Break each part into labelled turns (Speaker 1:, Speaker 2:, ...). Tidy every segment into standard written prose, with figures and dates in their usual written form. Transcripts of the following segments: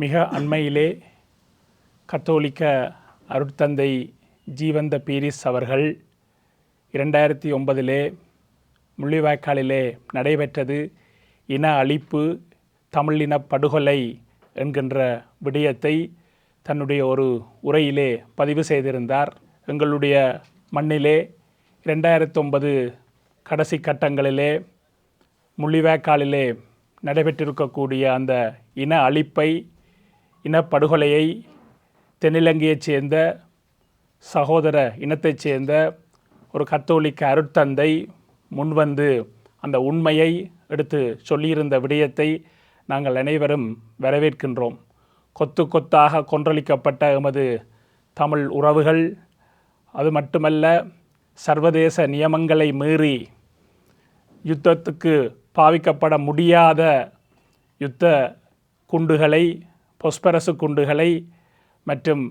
Speaker 1: மிக அண்மையிலே கத்தோலிக்க அருட்தந்தை ஜீவந்த பீரிஸ் அவர்கள் 2009 முள்ளிவாய்க்காலிலே நடைபெற்றது இன அழிப்பு, தமிழின படுகொலை என்கின்ற விடயத்தை தன்னுடைய ஒரு உரையிலே பதிவு செய்திருந்தார். எங்களுடைய மண்ணிலே 2009 கடைசி கட்டங்களிலே முள்ளிவாய்க்காலிலே நடைபெற்றிருக்கக்கூடிய அந்த இன அழிப்பை, இனப்படுகொலையை தென்னிலங்கையைச் சேர்ந்த சகோதர இனத்தைச் சேர்ந்த ஒரு கத்தோலிக்க அருட்தந்தை முன்வந்து அந்த உண்மையை எடுத்து சொல்லியிருந்த விடயத்தை நாங்கள் அனைவரும் வரவேற்கின்றோம். கொத்து கொத்தாக கொன்றளிக்கப்பட்ட எமது தமிழ் உறவுகள், அது மட்டுமல்ல சர்வதேச நியமங்களை மீறி யுத்தத்துக்கு பாவிக்கப்பட முடியாத யுத்த குண்டுகளை, பொஸ்பரசு குண்டுகளை மற்றும்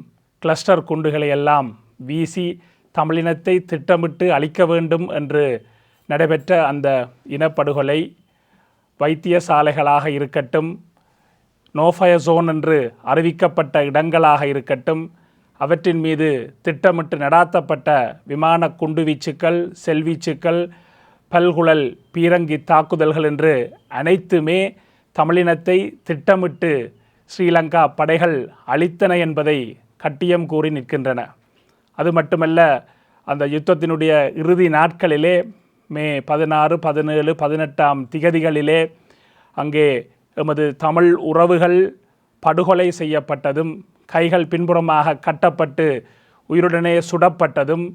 Speaker 1: கிளஸ்டர் குண்டுகளை எல்லாம் வீசி தமிழினத்தை திட்டமிட்டு அழிக்க வேண்டும் என்று நடைபெற்ற அந்த இனப்படுகொலை வைத்தியசாலைகளாக இருக்கட்டும், நோஃபயர் ஜோன் என்று அறிவிக்கப்பட்ட இடங்களாக இருக்கட்டும், அவற்றின் மீது திட்டமிட்டு நடாத்தப்பட்ட விமான குண்டுவீச்சுக்கள், செல்வீச்சுக்கள், பல்குழல் பீரங்கி தாக்குதல்கள் என்று அனைத்துமே தமிழினத்தை திட்டமிட்டு ஸ்ரீலங்கா படைகள் அழித்தன என்பதை கட்டியம் கூறி நிற்கின்றன. அது மட்டுமல்ல, அந்த யுத்தத்தினுடைய இறுதி நாட்களிலே மே 16, 17, 18 திகதிகளிலே அங்கே எமது தமிழ் உறவுகள் படுகொலை செய்யப்பட்டதும், கைகள் பின்புறமாக கட்டப்பட்டு உயிருடனே சுடப்பட்டதும்,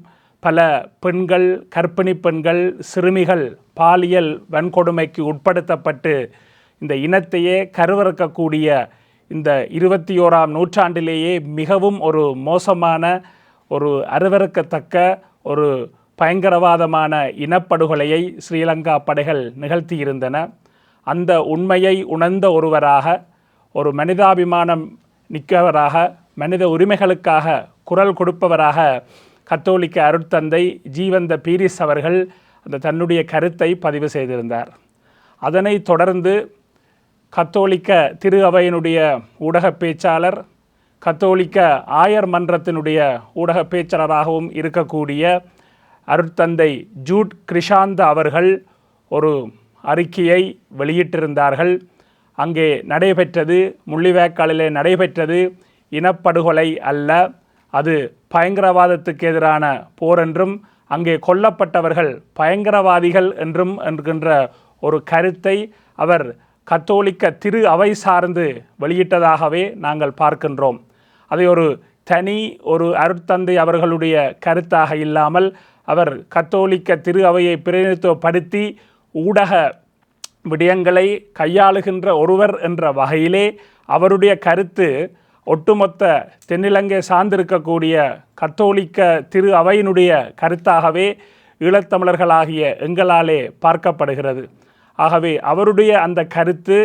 Speaker 1: பல பெண்கள், கர்ப்பிணி பெண்கள், சிறுமிகள் பாலியல் வன்கொடுமைக்கு உட்படுத்தப்பட்டு இந்த இனத்தையே கருவறுக்கக்கூடிய இந்த 21ஆம் நூற்றாண்டிலேயே மிகவும் ஒரு மோசமான, ஒரு அருவருக்கத்தக்க, ஒரு பயங்கரவாதமான இனப்படுகொலையை ஸ்ரீலங்கா படைகள் நிகழ்த்தியிருந்தன. அந்த உண்மையை உணர்ந்த ஒருவராக, ஒரு மனிதாபிமானம் நிற்கவராக, மனித உரிமைகளுக்காக குரல் கொடுப்பவராக கத்தோலிக்க அருட்தந்தை ஜீவந்த பீரிஸ் அவர்கள் அந்த தன்னுடைய கருத்தை பதிவு செய்திருந்தார். அதனைத் தொடர்ந்து கத்தோலிக்க திரு அவையினுடைய ஊடக பேச்சாளர், கத்தோலிக்க ஆயர் மன்றத்தினுடைய ஊடக பேச்சாளராகவும் இருக்கக்கூடிய அருட்தந்தை ஜூட் கிருஷாந்த அவர்கள் ஒரு அறிக்கையை வெளியிட்டிருந்தார்கள். அங்கே நடைபெற்றது, முள்ளிவாய்க்காலிலே நடைபெற்றது இனப்படுகொலை அல்ல, அது பயங்கரவாதத்துக்கு எதிரான போர் என்றும், அங்கே கொல்லப்பட்டவர்கள் பயங்கரவாதிகள் என்றும் என்கின்ற ஒரு கருத்தை அவர் கத்தோலிக்க திரு அவை சார்ந்து வெளியிட்டதாகவே நாங்கள் பார்க்கின்றோம். அதை ஒரு தனி ஒரு அருட்தந்தை அவர்களுடைய கருத்தாக இல்லாமல் அவர் கத்தோலிக்க திரு அவையை பிரதிநிதித்துவப்படுத்தி ஊடக விடயங்களை கையாளுகின்ற ஒருவர் என்ற வகையிலே அவருடைய கருத்து ஒட்டுமொத்த தென்னிலங்கை சார்ந்திருக்கக்கூடிய கத்தோலிக்க திரு அவையினுடைய கருத்தாகவே ஈழத்தமிழர்களாகிய எங்களாலே பார்க்கப்படுகிறது. ஆகவே அவருடைய அந்த கருத்து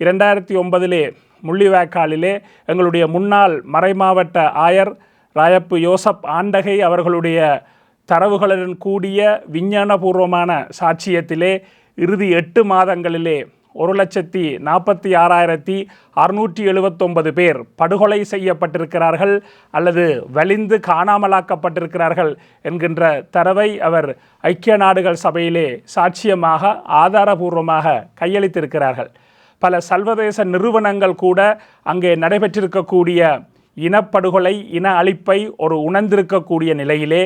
Speaker 1: 2009 முள்ளிவாய்க்காலிலே எங்களுடைய முன்னாள் மறைமாவட்ட ஆயர் ராயப்பு யோசப் ஆண்டகை அவர்களுடைய தரவுகளுடன் கூடிய விஞ்ஞானபூர்வமான சாட்சியத்திலே இறுதி 8 மாதங்களிலே 1,46,679 பேர் படுகொலை செய்யப்பட்டிருக்கிறார்கள் அல்லது வலிந்து காணாமலாக்கப்பட்டிருக்கிறார்கள் என்கின்ற தரவை அவர் ஐக்கிய நாடுகள் சபையிலே சாட்சியமாக ஆதாரபூர்வமாக கையளித்திருக்கிறார்கள். பல சர்வதேச நிறுவனங்கள் கூட அங்கே நடைபெற்றிருக்கக்கூடிய இனப்படுகொலை, இன அழிப்பை ஒரு உணர்ந்திருக்கக்கூடிய நிலையிலே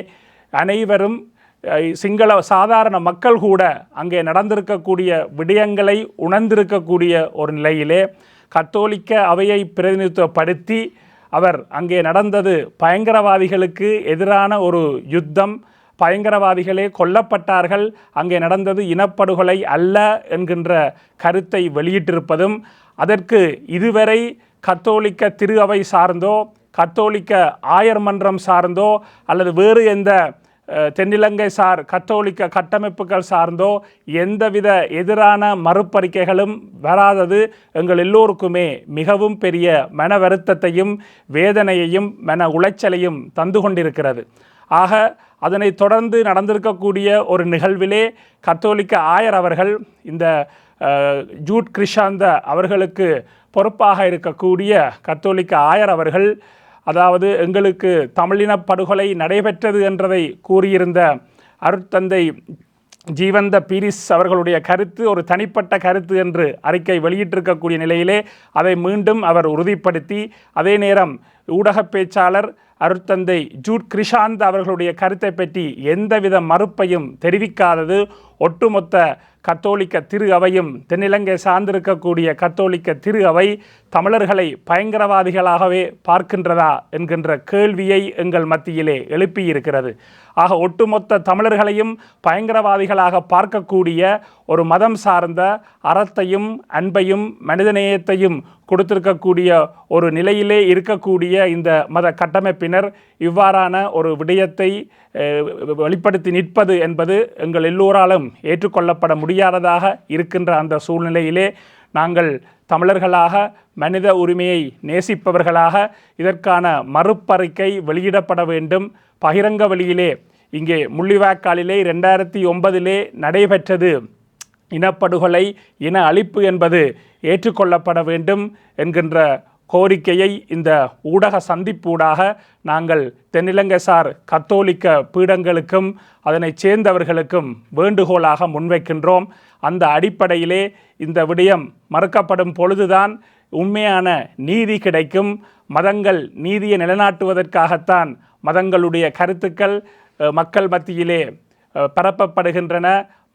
Speaker 1: அனைவரும் சிங்கள சாதாரண மக்கள் கூட அங்கே நடந்திருக்கக்கூடிய விடயங்களை உணர்ந்திருக்கக்கூடிய ஒரு நிலையிலே கத்தோலிக்க அவையை பிரதிநிதித்துவப்படுத்தி அவர் அங்கே நடந்தது பயங்கரவாதிகளுக்கு எதிரான ஒரு யுத்தம், பயங்கரவாதிகளே கொல்லப்பட்டார்கள், அங்கே நடந்தது இனப்படுகொலை அல்ல என்கின்ற கருத்தை வெளியிட்டிருப்பதும், அதற்கு இதுவரை கத்தோலிக்க திரு அவை சார்ந்தோ, கத்தோலிக்க ஆயர் மன்றம் சார்ந்தோ அல்லது வேறு எந்த தென்னிலங்கை சார் கத்தோலிக்க கட்டமைப்புகள் சார்ந்தோ எந்தவித எதிரான மறுப்பறிக்கைகளும் வராதது எங்கள் எல்லோருக்குமே மிகவும் பெரிய மன வருத்தத்தையும் வேதனையையும் மன உளைச்சலையும் தந்து கொண்டிருக்கிறது. ஆக அதனை தொடர்ந்து நடந்திருக்கக்கூடிய ஒரு நிகழ்விலே கத்தோலிக்க ஆயர் அவர்கள் இந்த ஜூட் கிருஷாந்த அவர்களுக்கு பொறுப்பாக இருக்கக்கூடிய கத்தோலிக்க ஆயர் அவர்கள், அதாவது எங்களுக்கு தமிழின படுகொலை நடைபெற்றது என்றதை கூறியிருந்த அருட்தந்தை ஜீவந்த பீரிஸ் அவர்களுடைய கருத்து ஒரு தனிப்பட்ட கருத்து என்று அறிக்கை வெளியிட்டிருக்கக்கூடிய நிலையிலே அதை மீண்டும் அவர் உறுதிப்படுத்தி, அதே நேரம் ஊடக பேச்சாளர் அருட்தந்தை ஜூட் கிருஷாந்த் அவர்களுடைய கருத்தை பற்றி எந்தவித மறுப்பையும் தெரிவிக்காதது ஒட்டுமொத்த கத்தோலிக்க திரு அவையும், தென்னிலங்கை சார்ந்திருக்கக்கூடிய கத்தோலிக்க திரு அவை தமிழர்களை பயங்கரவாதிகளாகவே பார்க்கின்றதா என்கின்ற கேள்வியை எங்கள் மத்தியிலே எழுப்பியிருக்கிறது. ஆக ஒட்டுமொத்த தமிழர்களையும் பயங்கரவாதிகளாக பார்க்கக்கூடிய ஒரு மதம் சார்ந்த அறத்தையும் அன்பையும் மனிதநேயத்தையும் கொடுத்திருக்கக்கூடிய ஒரு நிலையிலே இருக்கக்கூடிய இந்த மத கட்டமைப்பினர் இவ்வாறான ஒரு விடயத்தை வெளிப்படுத்தி நிற்பது என்பது எங்கள் எல்லோராலும் ஏற்றுக்கொள்ளப்பட முடியாததாக இருக்கின்ற அந்த சூழ்நிலையிலே நாங்கள் தமிழர்களாக மனித உரிமையை நேசிப்பவர்களாக இதற்கான மறுப்பறிக்கை வெளியிடப்பட வேண்டும். பகிரங்க வழியிலே இங்கே முள்ளிவாய்க்காலிலே 2009 நடைபெற்றது இனப்படுகொலை, இன அழிப்பு என்பது ஏற்றுக்கொள்ளப்பட வேண்டும் என்கின்ற கோரிக்கையை இந்த ஊடக சந்திப்பூடாக நாங்கள் தென்னிலங்கை சார் கத்தோலிக்க பீடங்களுக்கும் அதனை சேர்ந்தவர்களுக்கும் வேண்டுகோளாக முன்வைக்கின்றோம். அந்த அடிப்படையிலே இந்த விடயம் மறுக்கப்படும் பொழுதுதான் உண்மையான நீதி கிடைக்கும். மதங்கள் நீதியை நிலைநாட்டுவதற்காகத்தான் மதங்களுடைய கருத்துக்கள் மக்கள் மத்தியிலே பரப்பப்படுகின்றன,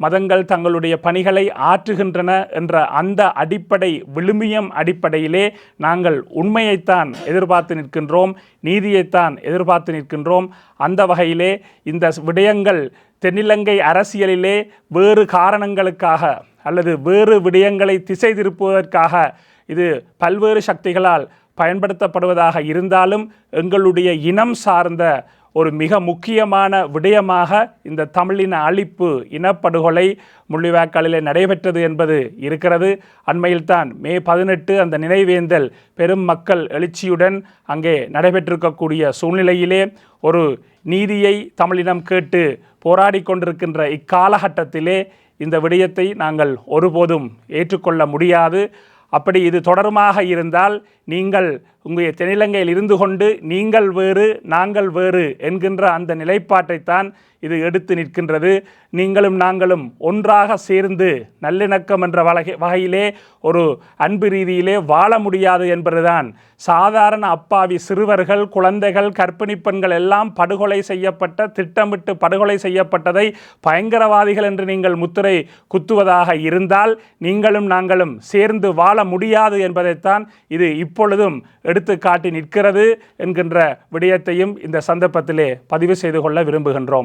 Speaker 1: மதங்கள் தங்களுடைய பணிகளை ஆற்றுகின்றன என்ற அந்த அடிப்படை விழுமியம் அடிப்படையிலே நாங்கள் உண்மையைத்தான் எதிர்பார்த்து நிற்கின்றோம், நீதியைத்தான் எதிர்பார்த்து நிற்கின்றோம். அந்த வகையிலே இந்த விடயங்கள் தென்னிலங்கை அரசியலிலே வேறு காரணங்களுக்காக அல்லது வேறு விடயங்களை திசை திருப்புவதற்காக இது பல்வேறு சக்திகளால் பயன்படுத்தப்படுவதாக இருந்தாலும் எங்களுடைய இனம் சார்ந்த ஒரு மிக முக்கியமான விடயமாக இந்த தமிழின அழிப்பு, இனப்படுகொலை முள்ளிவாய்க்காலிலே நடைபெற்றது என்பது இருக்கிறது. அண்மையில்தான் மே 18 அந்த நினைவேந்தல் பெரும் மக்கள் எழுச்சியுடன் அங்கே நடைபெற்றிருக்கக்கூடிய சூழ்நிலையிலே ஒரு நீதியை தமிழினம் கேட்டு போராடி கொண்டிருக்கின்ற இக்காலகட்டத்திலே இந்த விடயத்தை நாங்கள் ஒருபோதும் ஏற்றுக்கொள்ள முடியாது. அப்படி இது தொடருமாக இருந்தால் நீங்கள் உங்கள் தென்னிலங்கையில் இருந்து கொண்டு நீங்கள் வேறு நாங்கள் வேறு என்கின்ற அந்த நிலைப்பாட்டைத்தான் இது எடுத்து நிற்கின்றது. நீங்களும் நாங்களும் ஒன்றாக சேர்ந்து நல்லிணக்கம் என்ற வகையிலே ஒரு அன்பு ரீதியிலே வாழ முடியாது என்பதுதான். சாதாரண அப்பாவி சிறுவர்கள், குழந்தைகள், கர்ப்பிணி பெண்கள் எல்லாம் படுகொலை செய்யப்பட்ட, திட்டமிட்டு படுகொலை செய்யப்பட்டதை பயங்கரவாதிகள் என்று நீங்கள் முத்திரை குத்துவதாக இருந்தால் நீங்களும் நாங்களும் சேர்ந்து வாழ முடியாது என்பதைத்தான் இது இப்பொழுதும் எடுத்து காட்டி நிற்கிறது என்கின்ற விடயத்தையும் இந்த சந்தர்ப்பத்திலே பதிவு செய்து கொள்ள விரும்புகின்றோம்.